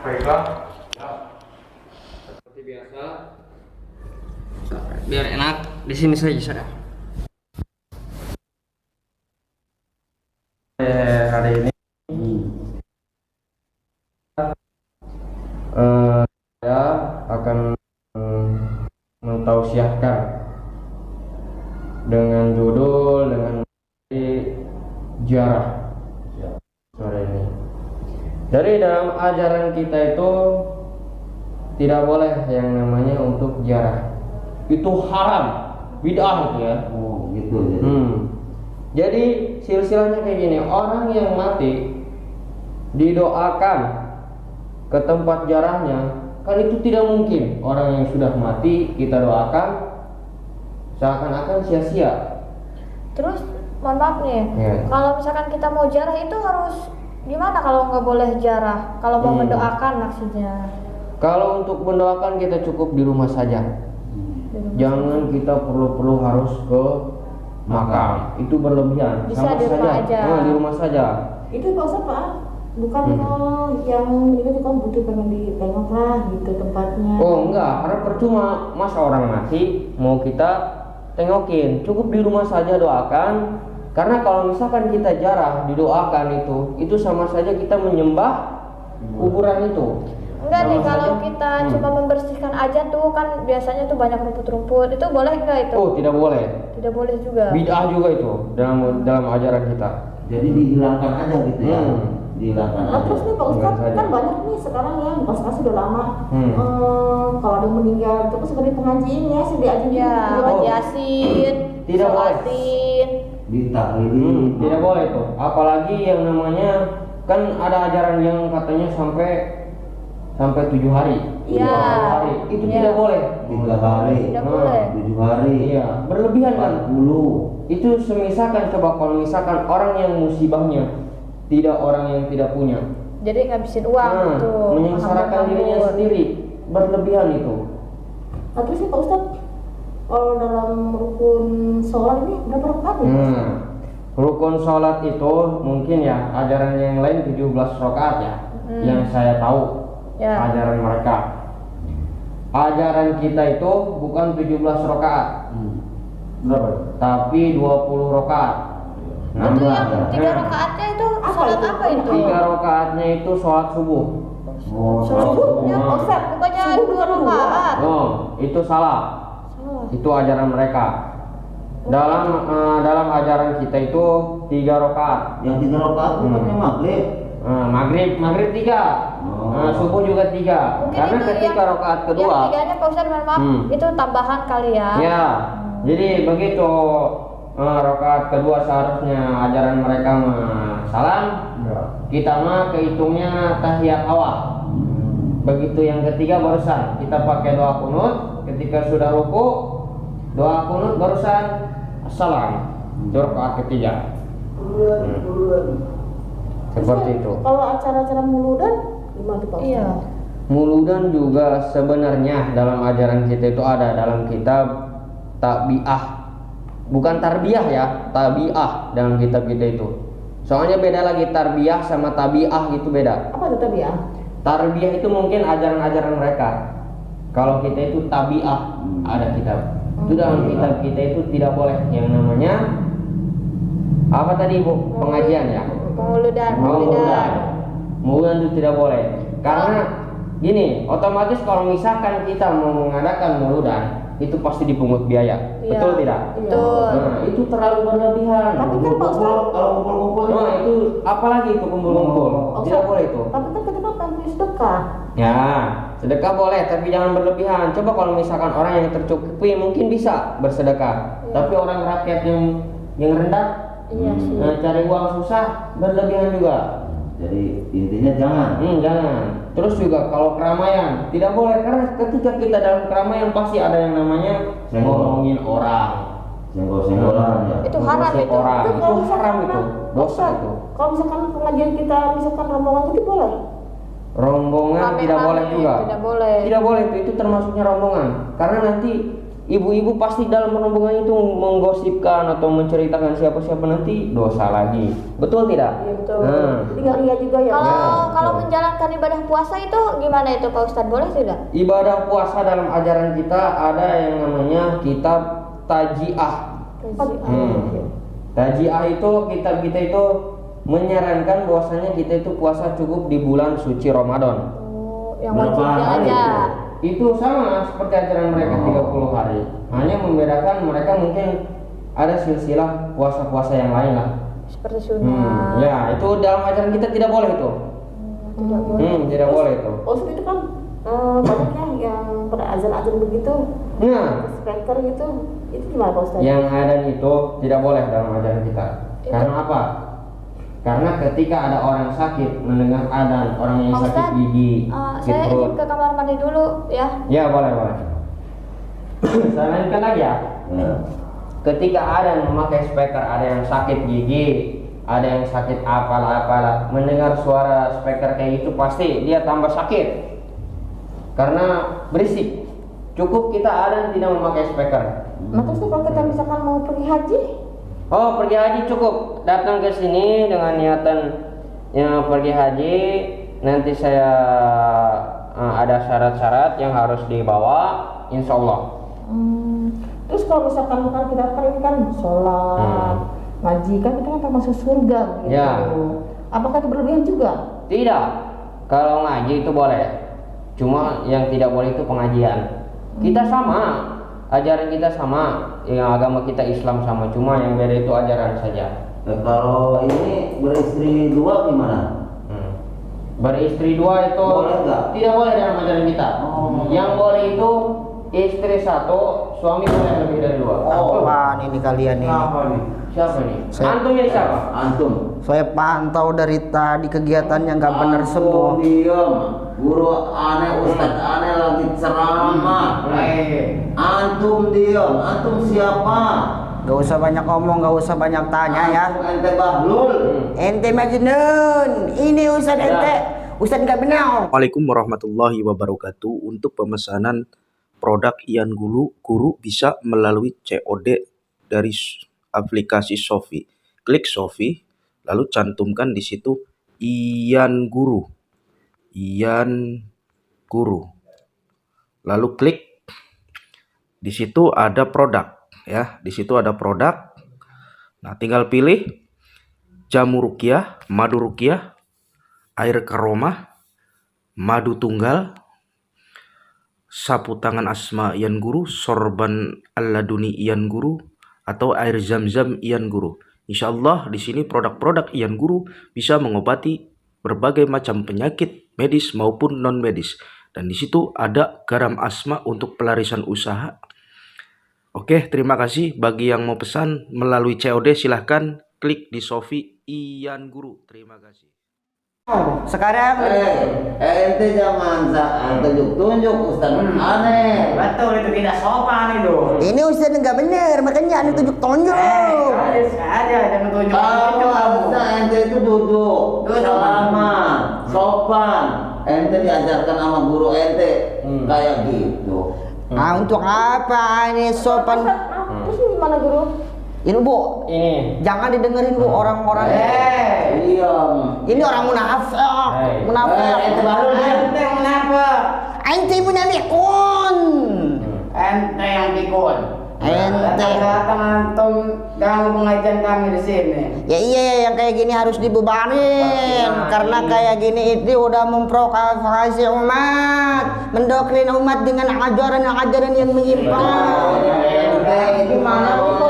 Baiklah. Ya. Seperti biasa. Biar enak, di sini saja sudah. Hari ini saya akan mentausiahkan dengan judul dengan ziarah sore ini. Dari dalam ajaran kita itu tidak boleh yang namanya untuk ziarah. Itu haram, bid'ah itu ya. Oh gitu ya. Jadi silsilahnya kayak gini, orang yang mati didoakan ke tempat ziarahnya, kan itu tidak mungkin. Orang yang sudah mati kita doakan seakan-akan sia-sia. Terus mohon maaf nih, kalau misalkan kita mau ziarah itu harus gimana kalau nggak boleh ziarah? Kalau mau mendoakan maksudnya? Kalau untuk mendoakan kita cukup di rumah saja. Jangan kita perlu harus ke makam. Itu berlebihan. Bisa sama di rumah saja. aja. Di rumah saja. Itu Pak Ustadz Pak, bukan yang itu kan butuh pengen ditengok lah gitu tempatnya. Oh enggak, karena percuma masa orang mati mau kita tengokin. Cukup di rumah saja doakan. Karena kalau misalkan kita ziarah didoakan itu sama saja kita menyembah kuburan itu. Enggak nih, Sama kalau saja. kita cuma membersihkan aja tuh kan biasanya tuh banyak rumput-rumput. Itu boleh nggak itu? Oh tidak boleh. Tidak boleh juga. Bid'ah juga itu dalam ajaran kita. Jadi dihilangkan aja gitu ya. Dihilangkan Nah aja. terus nih Pak Ustadz Bukan saja. kan banyak nih sekarang ya bukan sekarang sudah lama. Kalau ada yang meninggal terus seperti pengajian ya sedih aja gitu. Ya, Oh. ngaji Yasin, Tidak boleh. sholatin. Ditahlilin. Tidak boleh itu. Apalagi yang namanya kan ada ajaran yang katanya sampai 7 hari. Iya. 20 hari. Itu Iya. tidak boleh. 3 hari. Tidak boleh. 7 hari. Iya, berlebihan kan. 40. Itu semisalkan coba kalau misalkan orang yang musibahnya tidak orang yang tidak punya. Jadi ngabisin uang tuh. menyengsarakan dirinya nganggur. sendiri, berlebihan itu. Nah terus nih Pak Ustadz kalau dalam rukun sholat ini berapa rakaat ya? Rukun sholat itu mungkin ya ajaran yang lain 17 rakaat ya, yang saya tahu Ya. ajaran mereka. Ajaran kita itu bukan 17 rakaat, Berapa? tapi 20 rakaat. Itu yang ya. 3 rakaatnya itu sholat itu? apa itu? 3 rakaatnya itu sholat subuh. Oh, Subuhnya Oh. Pak Ustadz Bukannya subuh 2 bukan dua. rakaat. Oh, itu salah. Salah. Itu ajaran mereka. Dalam ajaran kita itu 3 rakaat. Yang 3 rakaat bukannya maghrib. Maghrib 3, Oh. subuh juga 3. Mungkin Karena itu ketika rakaat kedua, yang tiganya Pak Ustadz mohon maaf, itu tambahan kali ya. ya, jadi begitu rakaat kedua seharusnya ajaran mereka salam, kita mah kehitungnya tahiyat awal. Begitu yang ketiga barusan kita pakai doa kunut. Ketika sudah ruku, doa kunut barusan assalam. Itu rakaat ketiga. Seperti itu. Kalau acara-acara muludan gimana tuh Pak Ustadz? Iya. Muludan juga sebenarnya dalam ajaran kita itu ada dalam kitab Tabi'ah. Bukan tarbiyah ya, Tabi'ah dalam kitab kita itu. Soalnya beda lagi tarbiyah sama tabi'ah itu beda. Apa itu tadi ya? Tarbiyah itu mungkin ajaran-ajaran mereka. Kalau kita itu tabi'ah ada kitab. Itu dalam kitab kita itu tidak boleh yang namanya apa tadi Bu? Pengajian ya. Penguludan. Muludan itu tidak boleh. Karena gini, otomatis kalau misalkan kita mau mengadakan muludan, itu pasti dipungut biaya. Iya. Betul tidak? Betul. Nah, itu terlalu berlebihan. Tapi kan Pak Ustadz, Kalau kumpul-kumpul Nah, itu apalagi itu kumpul-kumpul. Tidak boleh itu. tapi kan kita kan pengen sedekah. Ya, sedekah boleh, tapi jangan berlebihan. Coba kalau misalkan orang yang tercukupi mungkin bisa bersedekah. Tapi orang rakyat yang rendah, Iya sih. cari uang susah, berlebihan juga. Jadi intinya jangan. Jangan. Terus juga kalau keramaian tidak boleh, karena ketika kita dalam keramaian pasti ada yang namanya ngomongin orang, Senggol-senggolan ya. Itu haram Ngosip itu. orang. Itu Itu kalau misalkan haram itu, dosa itu. Kalau misalkan pengajian kita misalkan rombongan itu boleh. Rombongan Rame-rame tidak boleh juga. tidak boleh. Tidak boleh itu termasuknya rombongan, karena nanti ibu-ibu pasti dalam rombongan itu menggosipkan atau menceritakan siapa-siapa, nanti dosa lagi. Betul tidak? Iya betul. Nah. Jadi nggak lihat juga ya. Kalau menjalankan ibadah puasa itu gimana itu Pak Ustadz, boleh tidak? Ibadah puasa dalam ajaran kita ada yang namanya kitab tajiah. Tajiah itu kitab kita itu menyarankan bahwasanya kita itu puasa cukup di bulan suci Ramadan. Oh, yang Berapa wajibnya hari aja. Itu sama seperti ajaran mereka 30 hari. Hanya membedakan mereka mungkin ada silsilah puasa-puasa yang lain lah. Seperti sunnah. Ya, itu dalam ajaran kita tidak boleh itu. Tidak boleh. Tidak boleh itu. Ustadz itu kan banyaknya yang pada azan-azan begitu, Nah, speaker gitu, itu gimana Pak Ustadz? yang ada itu tidak boleh dalam ajaran kita. Karena apa? Karena ketika ada orang sakit mendengar adzan, orang yang Pak sakit Ustadz, gigi, saya perut. izin ke kamar mandi dulu ya. Ya, boleh. Saya lanjutkan lagi ya. Ketika ada yang memakai speaker, ada yang sakit gigi, ada yang sakit apalah, mendengar suara speaker kayak gitu pasti dia tambah sakit karena berisik. Cukup kita ada yang tidak memakai speaker. Nah terus kalau kita misalkan mau pergi haji, Oh, pergi haji cukup datang ke sini dengan niatan yang pergi haji. Nanti saya ada syarat-syarat yang harus dibawa, insya Allah. terus kalau misalkan kita kan ini kan sholat, ngaji kan kita kan termasuk surga gitu. Ya. Apakah itu berlebihan juga? Tidak, kalau ngaji itu boleh. Cuma yang tidak boleh itu pengajian. Kita sama, ajaran kita sama, yang agama kita Islam sama, cuma yang beda itu ajaran saja. Nah, kalau ini beristri dua gimana? Beristri dua itu Boleh nggak? tidak boleh dalam ajaran kita. Yang boleh itu istri satu, suami boleh lebih dari dua. Apaan ini kalian ini? Siapa nih? Saya- Antum ini siapa? Antum. Saya pantau dari tadi kegiatannya nggak benar semua. Diam. Guru aneh, ustadz aneh lagi ceramah. Antum diam. Antum siapa? Gak usah banyak ngomong, gak usah banyak tanya ya. Antum ente bahlul. Ente Majnun, ini Ustadz ente, Ustadz nggak benar. Assalamualaikum warahmatullahi wabarakatuh. Untuk pemesanan produk Ian Guru bisa melalui COD dari aplikasi Shopee. Klik Shopee, lalu cantumkan di situ Ian Guru. Lalu klik di situ ada produk ya. Di situ ada produk. Nah, tinggal pilih jamu ruqyah, madu ruqyah, air karomah, madu tunggal, sapu tangan Asma Ian Guru, sorban Al-Laduni Ian Guru, atau air zam-zam Ian Guru. Insya Allah di sini produk-produk Ian Guru bisa mengobati berbagai macam penyakit medis maupun non medis. Dan di situ ada garam Asma untuk pelarisan usaha. Oke, terima kasih. Bagi yang mau pesan melalui COD silahkan klik di Shopee Ian Guru. Terima kasih. Sekarang Ente jangan tunjuk ustadz aneh. Betul, itu tidak sopan itu. ini Ustadz nggak benar, makanya anda tunjuk-tunjuk. Aja jangan tunjuk. Kalau harusnya ente itu duduk, salaman, sopan. Ente diajarkan sama guru ente kayak gitu. Nah, untuk apa ini sopan? Terus ini gimana guru? Ini Bu, Ini. jangan didengerin Bu orang-orang. Diam. Ini orang munafik, Ente bahlul diam. Ente kenapa? Ente munafikun. Ente yang pikun. Ente. Datang antum ganggu pengajian kami di sini. Ya iya, yang kayak gini harus dibebanin. Karena kayak gini itu udah memprovokasi umat, mendoktrin umat dengan ajaran-ajaran yang menyimpang. Ente gimana ini?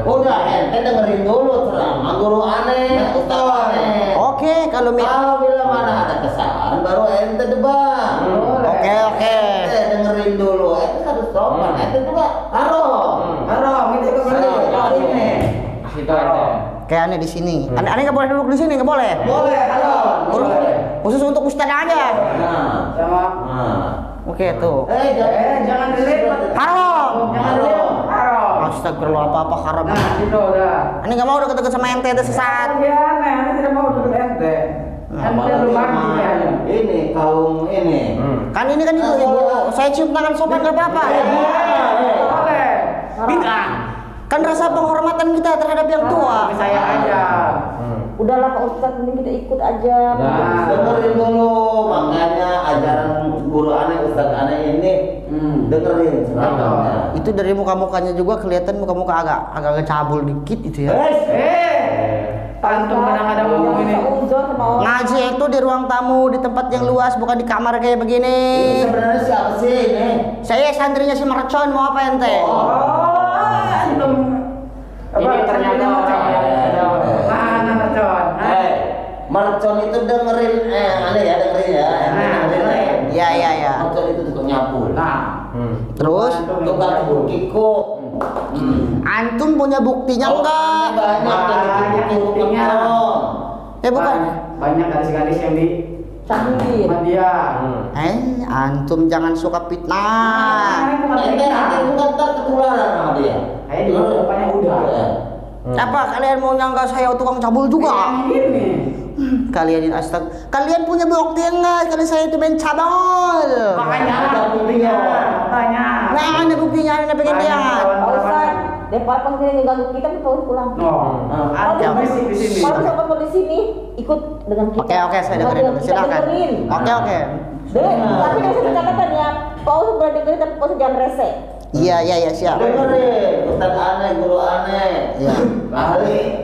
Udah ente dengerin dulu ceramah guru aneh, ustaz aneh. Oke, kalau Bila mana ada kesalahan baru ente debat. Oke. Ente dengerin dulu, ente harus sopan. Ente juga haram. Itu kembali ini. Situ ada. kayak aneh di sini. Aneh nggak boleh duduk di sini, nggak boleh. Boleh, haram. Khusus untuk ustadz aja. Sama. Oke tuh. Jangan dilihat. Haram. Jangan dilihat. Haram. Astagfirullah, apa haram? Nah, itu udah. Aneh nggak mau deket-deket sama ente, itu sesat. Aneh, aneh tidak mau duduk ente. Ente Apalagi rumah sama ini kaum ini Kan ini kan ibu, saya cium tangan sopan nggak apa-apa. Boleh. Bid'ah. Kan rasa penghormatan kita terhadap yang tua. Saya aja. Udahlah Pak Ustadz, mending kita ikut aja. Dengerin dulu, makanya ajaran guru aneh Ustadz aneh ini dengerin sebenarnya. Itu dari muka-mukanya juga kelihatan muka-muka agak cabul dikit itu ya. Antum kadang-kadang ngomong ini. Ngaji itu di ruang tamu, di tempat yang luas, bukan di kamar kayak begini. Ini sebenarnya siapa sih ini? Saya santrinya si Mercon, mau apa ente? Antum. Ini ternyata orang Mana mercon? Mercon itu dengerin, aneh ya dengerin ya. Dengerin ya. Iya. Mercon itu tukang nyapu. Nah. Terus Tukang kiko. antum punya buktinya enggak? Banyak yang buktinya. Bukan. Banyak gadis-gadis yang di Canggih. sama dia. Antum jangan suka fitnah. Ente nanti bukan tertularan sama dia. Saya juga rupanya udah. Apa kalian mau nyangka saya tukang cabul juga? Ini. Kalian kalian punya bukti enggak kalau saya itu main cabul? Makanya ada buktinya. Banyak. Nah, ada buktinya, ada pengen lihat. Pak Ustadz, daripada pas ini ganggu kita, kita harus pulang. Ada fisik di sini. Kalau sampai di sini, ikut dengan kita. Oke, saya dengerin dulu. Silakan. Oke. Tapi dari satu catatan ya, Pak Ustadz boleh dengerin tapi Pak Ustadz jangan rese. Iya, siap. Dengerin, Ustadz aneh, guru aneh. Iya.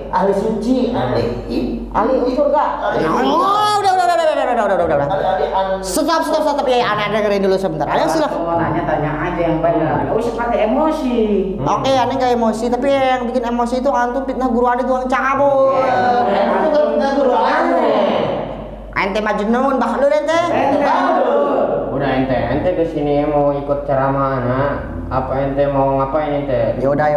Ahli suci, ahli surga. Oh, udah. ahli Stop ya, aneh dengerin dulu sebentar. Ayo silakan. Mau tanya aja yang benar. Gak usah pakai emosi. Oke, aneh gak emosi, tapi yang bikin emosi itu antum fitnah guru aneh tukang cabul. Itu kan guru aneh. Ente majnun, bahlul ente. Udah ente kesini mau ikut ceramah anak. Apa ente mau ngapain ente? Ya udah,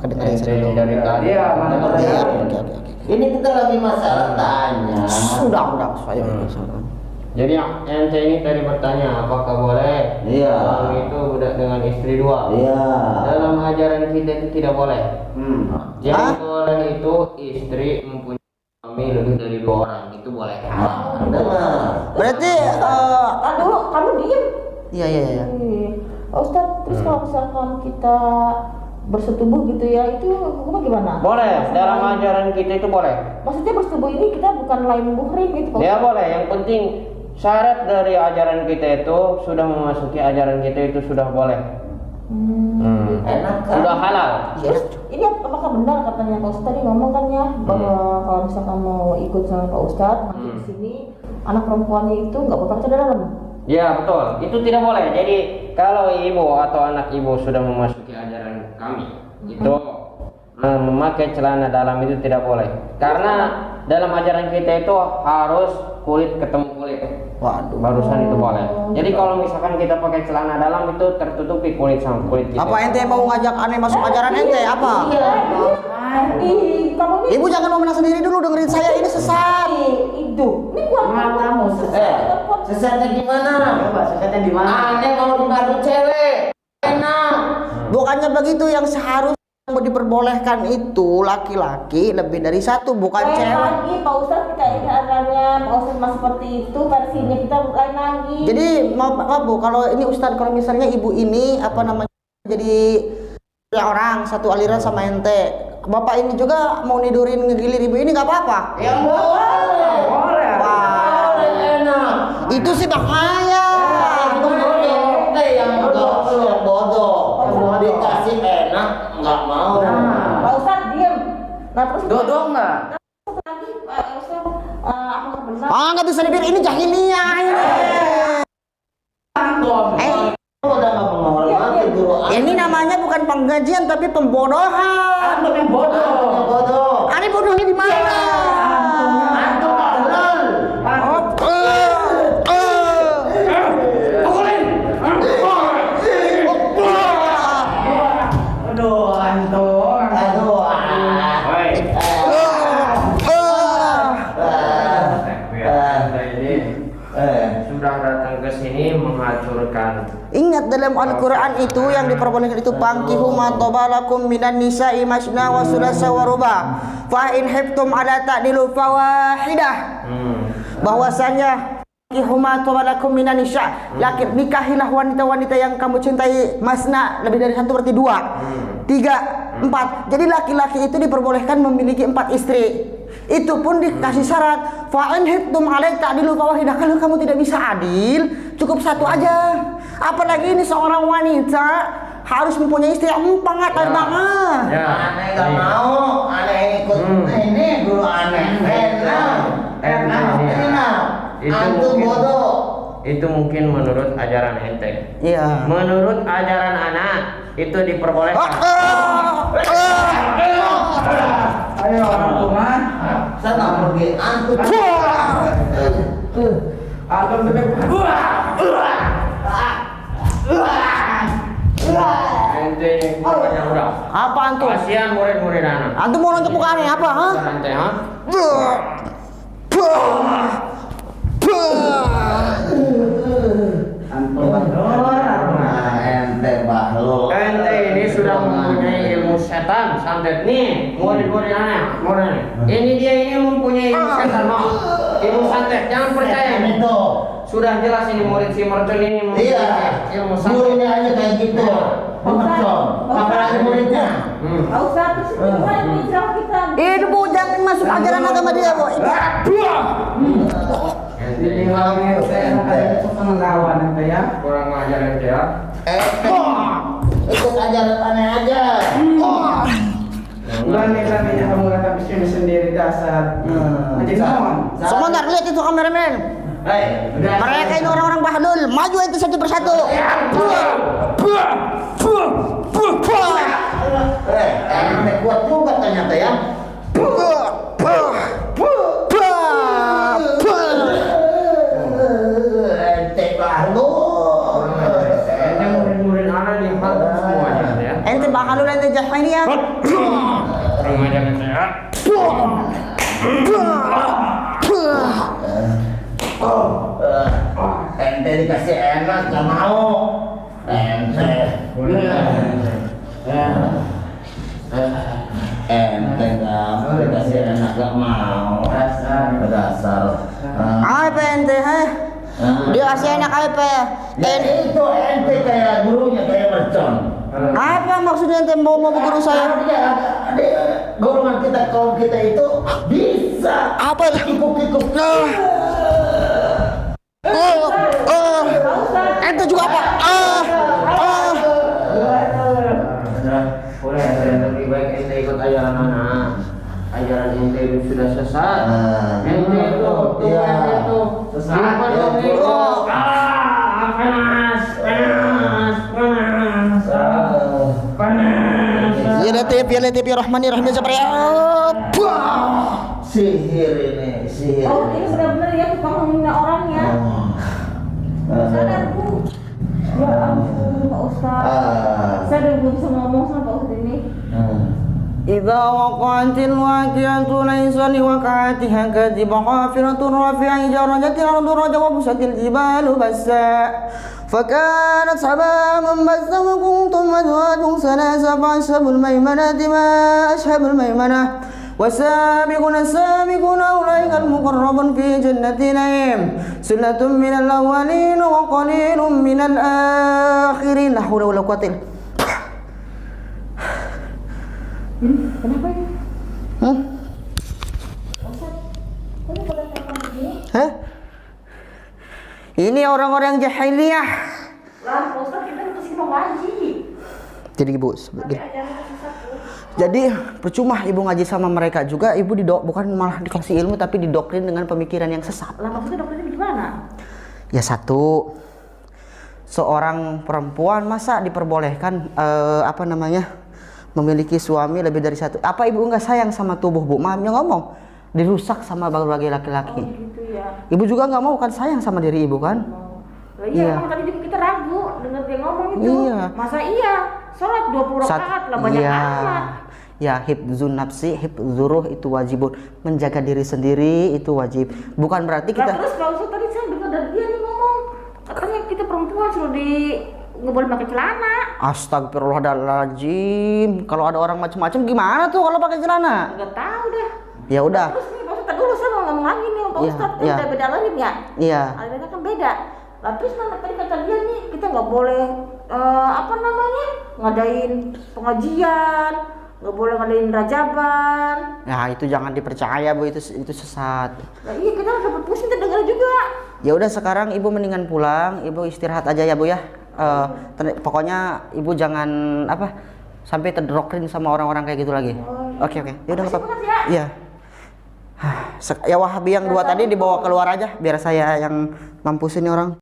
kedengerin Ente saya dulu. dari tadi. Iya, mana Iya, percaya. oke. Ini kita lagi masalah tanya. Sudah, saya. Jadi ente ini tadi bertanya apakah boleh Iya. orang itu budak dengan istri dua? Iya. Dalam ajaran kita itu tidak boleh. Yang Hah? boleh itu istri mempunyai suami lebih dari 2 orang, itu boleh. Dengar. Berarti Dulu kamu diem. iya. Pak Ustadz, terus kalau misalkan kita bersetubuh gitu ya, itu hukumnya gimana? Boleh, dalam ajaran kita itu boleh. Maksudnya bersetubuh ini kita bukan lain muhrim gitu Pak Ya Ustadz? boleh, yang penting syarat dari ajaran kita itu sudah memasuki ajaran kita itu sudah boleh. Enak kan? Sudah halal. Terus ini apakah benar katanya Pak Ustadz tadi ngomong kan ya bahwa kalau misalkan mau ikut sama Pak Ustadz nanti di sini anak perempuannya itu nggak boleh pakai celana dalam. Ya betul, itu tidak boleh. Jadi kalau ibu atau anak ibu sudah memasuki ajaran kami, itu memakai celana dalam itu tidak boleh. Karena dalam ajaran kita itu harus kulit ketemu kulit. Waduh. Barusan itu boleh. Jadi kalau misalkan kita pakai celana dalam itu tertutupi kulit sama kulit kita. Apa ente mau ngajak aneh masuk ajaran ente? Apa? Kamu nih Ibu jangan mau menang sendiri dulu, dengerin saya, ini sesat. hidup. Ini buat Matamu sesat. Sesatnya gimana? Coba sesatnya di mana? Aneh mau dibantu cewek. Enak. Bukannya begitu, yang seharusnya mau diperbolehkan itu laki-laki lebih dari satu, bukan lain cewek. lagi Pak Ustadz, kita ini adanya Pak Ustadz mas seperti itu versinya kita lain lagi. Jadi maaf Bu, kalau ini Ustadz, kalau misalnya ibu ini apa namanya jadi orang satu aliran sama ente, bapak ini juga mau nidurin ngegilir ibu ini nggak apa-apa. Yang boleh. Boleh. Wah, Enak. itu sih bahaya. Yang bodoh. Dikasih enak nggak mau. Pak Ustadz diem. Nah terus Dodong nggak? lagi Pak Ustadz apakah benar? Nggak bisa dibilang ini jahiliyah ini. Udah nggak menghormati guru Ini namanya bukan penggajian tapi pembodohan. Antum yang bodoh. bodoh. Ani bodohnya di mana? Antum beneran. Aduh, antum. Aduh. Sudah datang ke sini menghancurkan. Ingat dalam Al-Quran itu yang diperbolehkan itu pankihu ma tabalakum minan nisa'i masna wa sulasa wa ruba fa in hiftum ala ta'dilu fawahidah. Bahwasanya Huma walakum minan nisa. Laki nikahilah wanita-wanita yang kamu cintai masna lebih dari satu berarti 2, 3, 4. Jadi laki-laki itu diperbolehkan memiliki 4 istri. Itu pun dikasih syarat fa in hittum alaik ta'dilu fawahidah. Kalau kamu tidak bisa adil, cukup 1 aja. Apalagi ini seorang wanita harus mempunyai istri yang 4 banget. Ya, aneh gak mau, aneh ikut ini dulu aneh. Itu Antum mungkin- bodoh. Itu mungkin menurut ajaran ente. Iya. Menurut ajaran anak itu diperbolehkan. Ayo orang tua. Sana pergi antum. Antum bebek. Ente bukannya udah. Apa antum? Kasihan murid-murid anak. Antum mau nonton bukaannya apa, ha? Ente, ha? Antum ente bahlul. Ente ini sudah mempunyai ilmu setan, santet nih, murid-murid anak, murid. Ini dia ini mempunyai ilmu setan, mau ilmu santet, jangan percaya. Itu. Sudah jelas ini murid si mercon ini mempunyai Iya. ilmu santet. Gurunya aja kayak gitu. Pemercon. Apalagi muridnya. Nggak usah terus gimana ini jawab kita. Bu, jangan masuk ajaran agama dia, Bu. Ente Jadi ini kalau itu pengetahuan ente ya. kurang ngajar ente ya. Ikut ajaran aneh aja. Berani beraninya kamu kata bisnis sendiri dasar. Jadi mohon. Sebentar, lihat itu kameramen. Hei, Mereka ini orang-orang bahdul. Maju itu satu persatu. ente kuat juga ternyata ya. Ente bahlul. Ente murid-murid anak dihantam semuanya ya. Ente bahdul, ente jahiliyah. Kurang ngajar ente ya. Ente dikasih enak gak mau. Ente. Ente gak dikasih enak gak mau. Dasar. Apa ente, ha? Dia kasih enak apa ya? Ya itu ente kayak gurunya kayak mercon. Apa maksudnya ente mau guru saya? Dia golongan kita kaum kita itu bisa Apa? kikuk-kikuk. Ente juga apa? Boleh, lebih baik ente ikut ajaran anak. Ajaran ente itu sudah sesat. Ente itu, Iya. ente itu Sesat, apa ya. dong itu? Panas, panas, panas, panas. Ya Latif ya Rahmanir Rahim Sabri. Sihir ini, sihir. Oh ini benar-benar ya tukang menghina orangnya. Sadar Bu. Ya ampun Pak Ustaz. Saya udah belum bisa ngomong sama Pak Ustaz ini. Idza waqa'atil waqi'atu laysa liwaqa'atiha kadhiba khafiratun rafi'a jarajatil ardu raja wa busatil jibalu bassa فكانت سحابا منبثا وكنتم أزواج ثلاثة فأصحاب الميمنة ما أصحاب الميمنة والسابقون السابقون أولئك المقربون في جنة نعيم سلة من الأولين وقليل من الآخرين لا حول ولا قوة إلا Kenapa ini? Hah? Ustaz, kok ini pada telepon begini? Hah? Ini orang-orang jahiliyah. Lah Pak Ustaz kita kesini mau ngaji. Jadi ibu, Tapi ajarannya susah Bu. jadi percuma ibu ngaji sama mereka juga, ibu bukan malah dikasih ilmu tapi didoktrin dengan pemikiran yang sesat. Lah maksudnya dokternya gimana? Ya satu, seorang perempuan masa diperbolehkan memiliki suami lebih dari satu? Apa ibu nggak sayang sama tubuh bu? Maafnya ngomong, dirusak sama berbagai laki-laki. Oh gitu ya. Ibu juga nggak mau kan sayang sama diri ibu kan? Lah iya, Iya. kan tadi juga kita ragu dengar dia ngomong itu. Iya. Masa iya? Sholat 20 rakaat lah banyak iya. amat. Ya hifdzun nafsi, hifdzuruh itu wajibun. Menjaga diri sendiri itu wajib. Bukan berarti Lah kita terus Pak Ustaz tadi saya dengar dari dia nih ngomong katanya kita perempuan suruh nggak boleh pakai celana. Astagfirullahaladzim. Kalau ada orang macam-macam gimana tuh kalau pakai celana? Nggak tahu deh. Ya udah. Terus nih Pak Ustaz dulu saya mau ngomong lagi nih sama Pak Pak Iya, Ustadz, kan iya. udah beda alim ya. Iya. Alimnya kan beda. Tapi mana tadi kata dia nih, kita nggak boleh ngadain pengajian, nggak boleh ngadain rajaban. Nah, itu jangan dipercaya, Bu, itu sesat. Nah, iya, kita udah dapat pusing terdengar juga. Ya udah, sekarang Ibu mendingan pulang, Ibu istirahat aja ya, Bu ya. Pokoknya Ibu jangan sampai terdoktrin sama orang-orang kayak gitu lagi. Oke. Ya udah, nggak apa-apa. Makasih banget Iya. Ya Wahabi yang 2 tadi dibawa keluar aja biar saya yang mampusin nih orang.